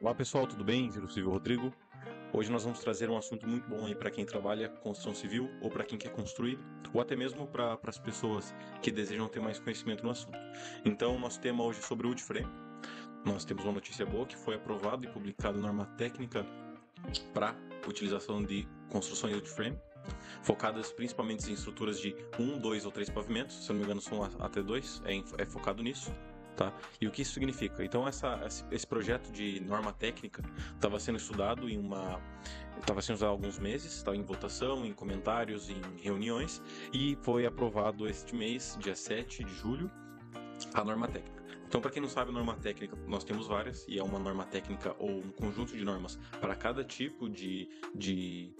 Olá pessoal, tudo bem? Engenheiro Civil Rodrigo. Hoje nós vamos trazer um assunto muito bom aí para quem trabalha com construção civil ou para quem quer construir, ou até mesmo para as pessoas que desejam ter mais conhecimento no assunto. Então, nosso tema hoje é sobre o wood frame. Nós temos uma notícia boa que foi aprovado e publicado norma técnica para utilização de construções wood frame, focadas principalmente em estruturas de 2 ou 3 pavimentos, se eu não me engano são até 2, é focado nisso. Tá? E o que isso significa? Então, esse projeto de norma técnica estava sendo estudado estava sendo usado há alguns meses, estava em votação, em comentários, em reuniões, e foi aprovado este mês, dia 7 de julho, a norma técnica. Então, para quem não sabe, a norma técnica, nós temos várias, e é uma norma técnica ou um conjunto de normas para cada tipo de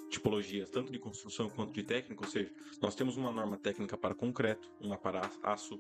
tipologias, tanto de construção quanto de técnica, ou seja, nós temos uma norma técnica para concreto, uma para aço,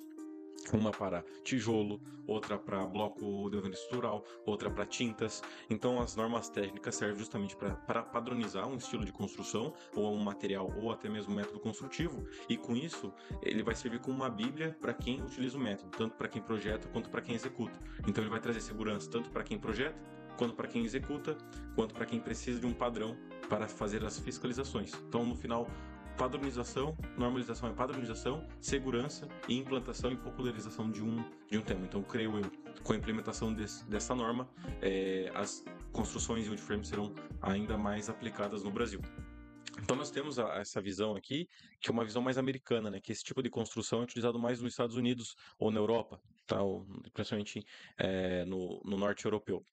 uma para tijolo, outra para bloco de alvenaria estrutural, outra para tintas. Então, as normas técnicas servem justamente para padronizar um estilo de construção, ou um material, ou até mesmo um método construtivo, e com isso, ele vai servir como uma bíblia para quem utiliza o método, tanto para quem projeta quanto para quem executa. Então, ele vai trazer segurança tanto para quem projeta, quanto para quem executa, quanto para quem precisa de um padrão para fazer as fiscalizações. Então, no final, padronização, normalização é padronização, segurança e implantação e popularização de um tema. Então, creio eu, com a implementação dessa norma, as construções em wood frame serão ainda mais aplicadas no Brasil. Então nós temos essa visão aqui, que é uma visão mais americana, né? Que esse tipo de construção é utilizado mais nos Estados Unidos ou na Europa, tá? Ou, principalmente no norte europeu.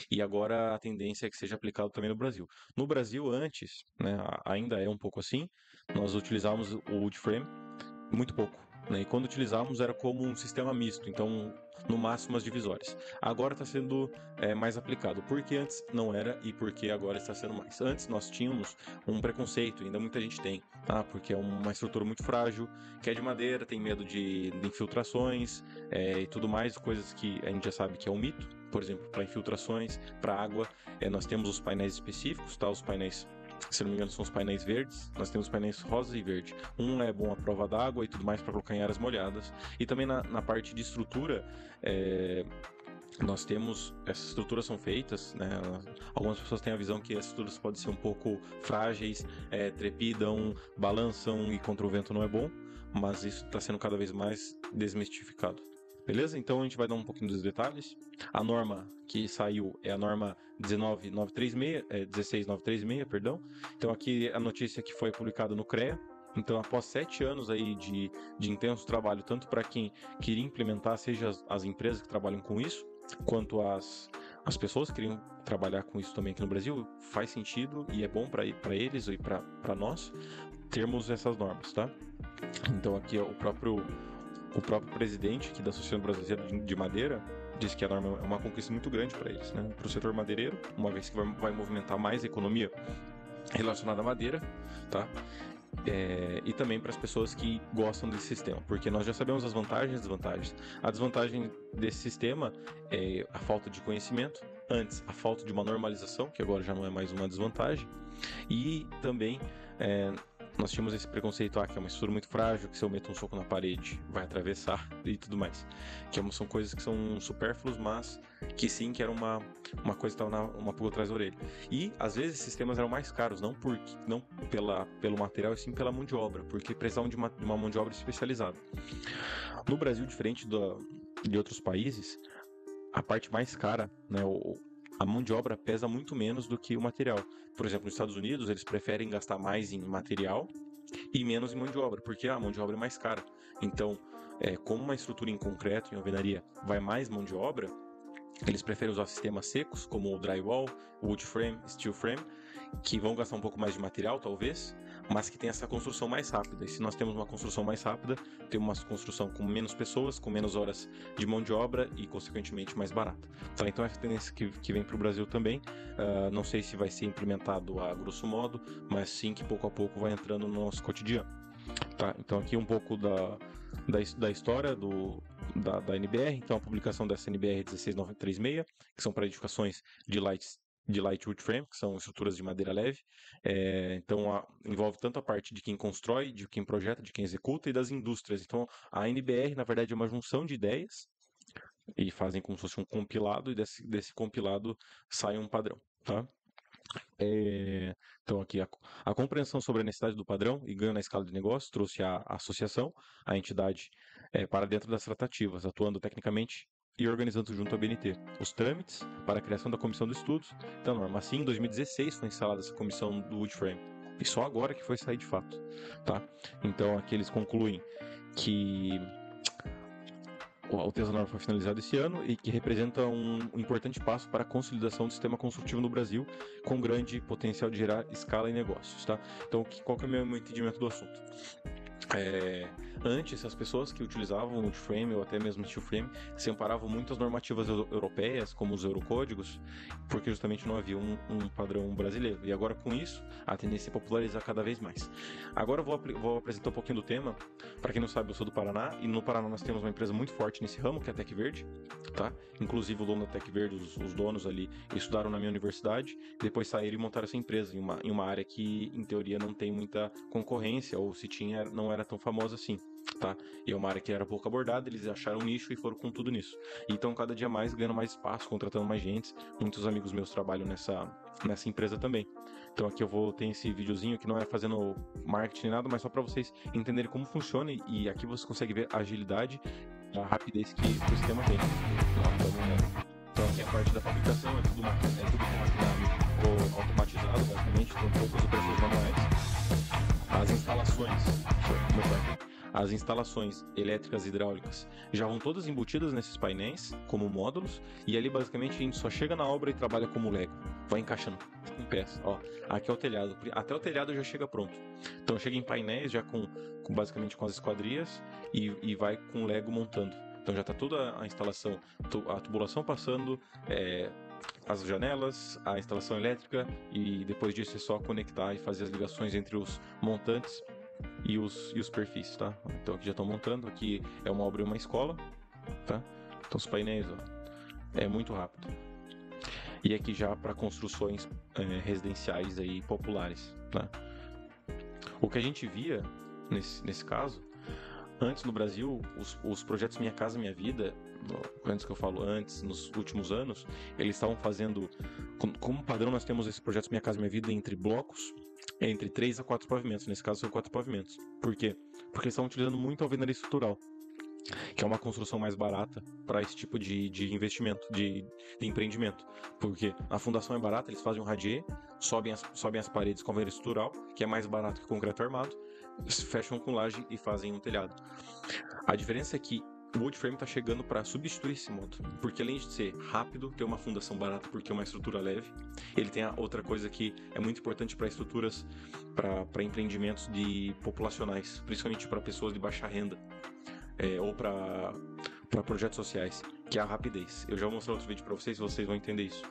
E agora a tendência é que seja aplicado também no Brasil. No Brasil, antes, né, ainda é um pouco assim, nós utilizávamos o wood frame muito pouco. Né? E quando utilizávamos era como um sistema misto, então no máximo as divisórias. Agora está sendo mais aplicado, porque antes não era e porque agora está sendo mais. Antes nós tínhamos um preconceito, ainda muita gente tem, porque é uma estrutura muito frágil, que é de madeira, tem medo de infiltrações e tudo mais, coisas que a gente já sabe que é um mito. Por exemplo, para infiltrações, para água, nós temos os painéis específicos, tá? Os painéis, se não me engano, são os painéis verdes. Nós temos painéis rosa e verde. Um é bom à prova d'água e tudo mais para colocar em áreas molhadas. E também na parte de estrutura, nós temos, essas estruturas são feitas, né? Algumas pessoas têm a visão que as estruturas podem ser um pouco frágeis, trepidam, balançam e contra o vento não é bom, mas isso está sendo cada vez mais desmistificado. Beleza? Então a gente vai dar um pouquinho dos detalhes. A norma que saiu é a norma 16936, perdão. Então aqui a notícia que foi publicada no CREA. Então, após 7 anos aí de intenso trabalho, tanto para quem queria implementar, seja as empresas que trabalham com isso, quanto as pessoas que queriam trabalhar com isso também aqui no Brasil, faz sentido e é bom para eles e para nós termos essas normas, tá? Então aqui ó, o próprio presidente aqui da Associação Brasileira de Madeira disse que a norma é uma conquista muito grande para eles, né? Para o setor madeireiro, uma vez que vai movimentar mais a economia relacionada à madeira, tá? E também para as pessoas que gostam desse sistema, porque nós já sabemos as vantagens e desvantagens. A desvantagem desse sistema é a falta de conhecimento, antes a falta de uma normalização, que agora já não é mais uma desvantagem, e também nós tínhamos esse preconceito, que é uma estrutura muito frágil, que se eu meto um soco na parede vai atravessar e tudo mais. São coisas que são supérfluas, mas que sim, que era uma coisa que estava uma pulga atrás da orelha. E às vezes esses sistemas eram mais caros, não pelo material, e sim pela mão de obra, porque precisavam de uma mão de obra especializada. No Brasil, diferente de outros países, a parte mais cara, né, a mão de obra pesa muito menos do que o material. Por exemplo, nos Estados Unidos, eles preferem gastar mais em material e menos em mão de obra, porque a mão de obra é mais cara. Então, como uma estrutura em concreto, em alvenaria, vai mais mão de obra, eles preferem usar sistemas secos, como o drywall, wood frame, steel frame, que vão gastar um pouco mais de material, talvez, mas que tem essa construção mais rápida. E se nós temos uma construção mais rápida, temos uma construção com menos pessoas, com menos horas de mão de obra e, consequentemente, mais barata. Tá? Então, essa tendência que vem para o Brasil também, não sei se vai ser implementado a grosso modo, mas sim que pouco a pouco vai entrando no nosso cotidiano. Tá? Então, aqui um pouco da história da NBR. Então, a publicação dessa NBR 16936, que são para edificações de light wood frame, que são estruturas de madeira leve. Então, envolve tanto a parte de quem constrói, de quem projeta, de quem executa e das indústrias. Então, a NBR, na verdade, é uma junção de ideias e fazem como se fosse um compilado, e desse compilado sai um padrão, tá? Então, aqui, a compreensão sobre a necessidade do padrão e ganho na escala de negócio trouxe a associação, a entidade, para dentro das tratativas, atuando tecnicamente e organizando junto à BNT os trâmites para a criação da comissão de estudos da norma. Assim, em 2016 foi instalada essa comissão do Woodframe, e só agora que foi sair de fato, tá? Então, aqui eles concluem que o texto da norma foi finalizado esse ano e que representa um importante passo para a consolidação do sistema construtivo no Brasil, com grande potencial de gerar escala em negócios, tá? Então, qual que é o meu entendimento do assunto? Antes, as pessoas que utilizavam o woodframe ou até mesmo steel frame se amparavam muito às normativas europeias, como os eurocódigos, porque justamente não havia um padrão brasileiro. E agora, com isso, a tendência é popularizar cada vez mais. Agora eu vou apresentar um pouquinho do tema. Para quem não sabe, eu sou do Paraná, e no Paraná nós temos uma empresa muito forte nesse ramo, que é a Tec Verde, tá? Inclusive o dono da Tec Verde, os donos ali, estudaram na minha universidade, depois saíram e montaram essa empresa em uma área que, em teoria, não tem muita concorrência, ou se tinha, não era tão famosa assim, tá? E é uma área que era pouco abordada, eles acharam um nicho e foram com tudo nisso. E então, cada dia mais, ganhando mais espaço, contratando mais gente. Muitos amigos meus trabalham nessa empresa também. Então aqui eu vou ter esse videozinho que não é fazendo marketing nem nada, mas só para vocês entenderem como funciona, e aqui você consegue ver a agilidade, a rapidez que o sistema tem. Então aqui a parte da fabricação é tudo maquinário ou automatizado, basicamente, tem poucas operações manuais. As instalações elétricas e hidráulicas já vão todas embutidas nesses painéis, como módulos, e ali basicamente a gente só chega na obra e trabalha como Lego. Vai encaixando em peças. Ó, aqui é o telhado. Até o telhado já chega pronto. Então chega em painéis já basicamente com as esquadrias e vai com Lego montando. Então já está toda a instalação, a tubulação passando, as janelas, a instalação elétrica, e depois disso é só conectar e fazer as ligações entre os montantes e os perfis, tá? Então aqui já estão montando, aqui é uma obra e uma escola, tá? Então os painéis, ó, é muito rápido. E aqui já para construções residenciais aí populares, tá? O que a gente via nesse caso, antes no Brasil, os projetos Minha Casa Minha Vida, antes que eu falo antes, nos últimos anos, eles estavam fazendo, como padrão nós temos esses projetos Minha Casa Minha Vida entre blocos, entre 3 a 4 pavimentos, nesse caso são 4 pavimentos. Por quê? Porque eles estão utilizando muito a alvenaria estrutural, que é uma construção mais barata para esse tipo de investimento, de empreendimento. Porque a fundação é barata, eles fazem um radier, sobem as paredes com alvenaria estrutural, que é mais barato que concreto armado, fecham com laje e fazem um telhado. A diferença é que o woodframe está chegando para substituir esse modo, porque além de ser rápido, ter uma fundação barata porque é uma estrutura leve, ele tem a outra coisa que é muito importante para estruturas, para empreendimentos populacionais, principalmente para pessoas de baixa renda, ou para projetos sociais, que é a rapidez. Eu já vou mostrar outro vídeo para vocês vão entender isso.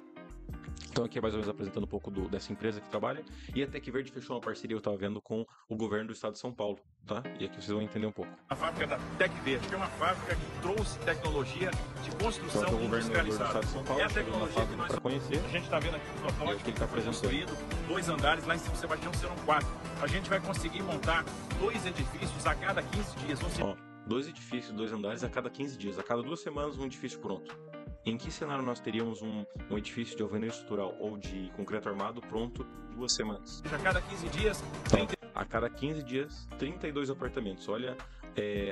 Então aqui é mais ou menos apresentando um pouco dessa empresa que trabalha, e a Tec Verde fechou uma parceria, eu estava vendo, com o governo do estado de São Paulo, tá? E aqui vocês vão entender um pouco. A fábrica da Tec Verde, que é uma fábrica que trouxe tecnologia de construção então, industrializada. Do estado de São Paulo, é a tecnologia que nós conhecer. A gente está vendo aqui o protótipo que ele tá construído, 2 andares, lá em São Sebastião serão 4. A gente vai conseguir montar 2 edifícios a cada 15 dias. Ou seja, ó, 2 edifícios, 2 andares a cada 15 dias, a cada 2 semanas um edifício pronto. Em que cenário nós teríamos um edifício de alvenaria estrutural ou de concreto armado pronto em 2 semanas? A cada 15 dias, a cada 15 dias, 32 apartamentos. Olha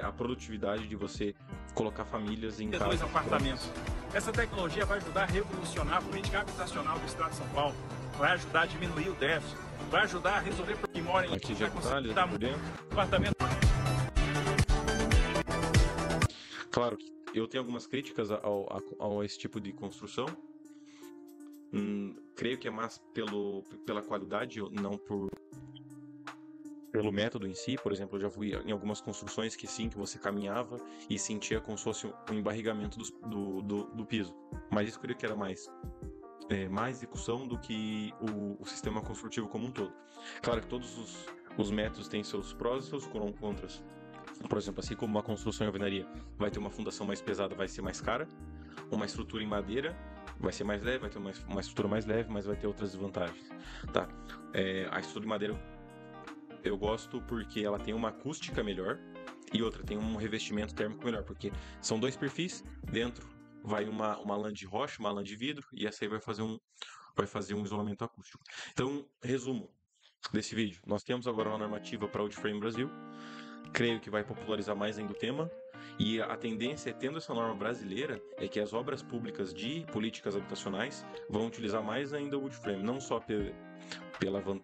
a produtividade de você colocar famílias em 32 casa. apartamentos. Essa tecnologia vai ajudar a revolucionar a política habitacional do estado de São Paulo, vai ajudar a diminuir o déficit, vai ajudar a resolver para quem mora em aqui já detalhes por dentro. Apartamento. Claro que eu tenho algumas críticas a esse tipo de construção. Creio que é mais pela qualidade, não pelo método em si. Por exemplo, eu já fui em algumas construções que você caminhava e sentia como se fosse um embarrigamento do piso. Mas isso creio que era mais execução do que o sistema construtivo como um todo. Claro que todos os métodos têm seus prós e seus contras. Por exemplo, assim como uma construção em alvenaria vai ter uma fundação mais pesada, vai ser mais cara. Uma estrutura em madeira vai ser mais leve, vai ter uma estrutura mais leve, mas vai ter outras desvantagens, tá? A estrutura de madeira eu gosto porque ela tem uma acústica melhor, e outra, tem um revestimento térmico melhor, porque são 2 perfis, dentro vai uma lã de rocha, uma lã de vidro, e essa aí vai fazer um isolamento acústico. Então, resumo desse vídeo. Nós temos agora uma normativa para o Woodframe Brasil. Creio que vai popularizar mais ainda o tema. E a tendência, tendo essa norma brasileira, é que as obras públicas de políticas habitacionais vão utilizar mais ainda o Woodframe, não só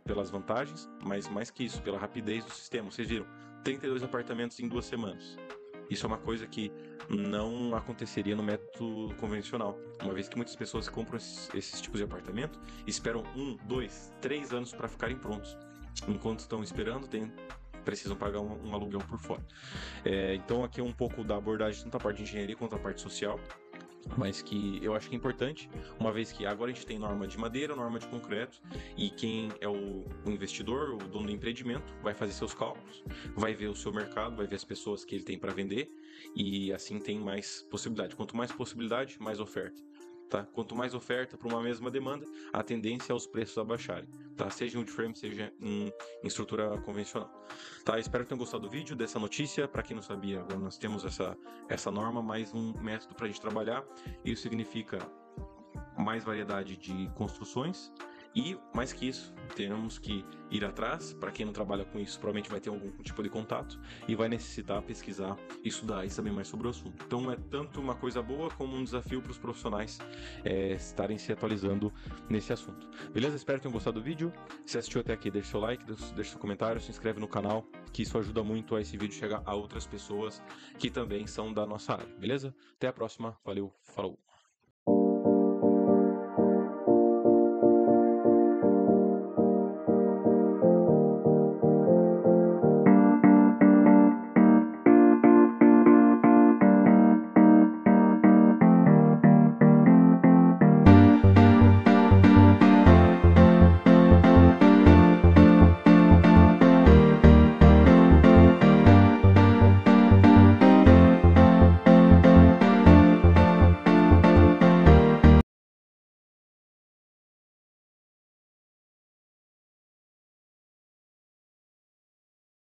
pelas vantagens, mas mais que isso, pela rapidez do sistema. Vocês viram, 32 apartamentos em 2 semanas. Isso é uma coisa que não aconteceria no método convencional, uma vez que muitas pessoas compram esses tipos de apartamento e esperam 1, 2, 3 anos para ficarem prontos. Enquanto estão esperando, precisam pagar um aluguel por fora. Então aqui é um pouco da abordagem tanto a parte de engenharia quanto a parte social, mas que eu acho que é importante, uma vez que agora a gente tem norma de madeira, norma de concreto, e quem é o investidor, o dono do empreendimento, vai fazer seus cálculos, vai ver o seu mercado, vai ver as pessoas que ele tem para vender, e assim tem mais possibilidade. Quanto mais possibilidade, mais oferta. Tá? Quanto mais oferta para uma mesma demanda, a tendência é os preços abaixarem, tá? Seja em woodframe, seja em estrutura convencional. Tá? Espero que tenham gostado do vídeo, dessa notícia. Para quem não sabia, agora nós temos essa norma, mais um método para a gente trabalhar. Isso significa mais variedade de construções. E, mais que isso, temos que ir atrás. Para quem não trabalha com isso, provavelmente vai ter algum tipo de contato e vai necessitar pesquisar, estudar e saber mais sobre o assunto. Então é tanto uma coisa boa como um desafio para os profissionais estarem se atualizando nesse assunto. Beleza? Espero que tenham gostado do vídeo. Se assistiu até aqui, deixe seu like, deixe seu comentário, se inscreve no canal, que isso ajuda muito a esse vídeo chegar a outras pessoas que também são da nossa área. Beleza? Até a próxima. Valeu, falou!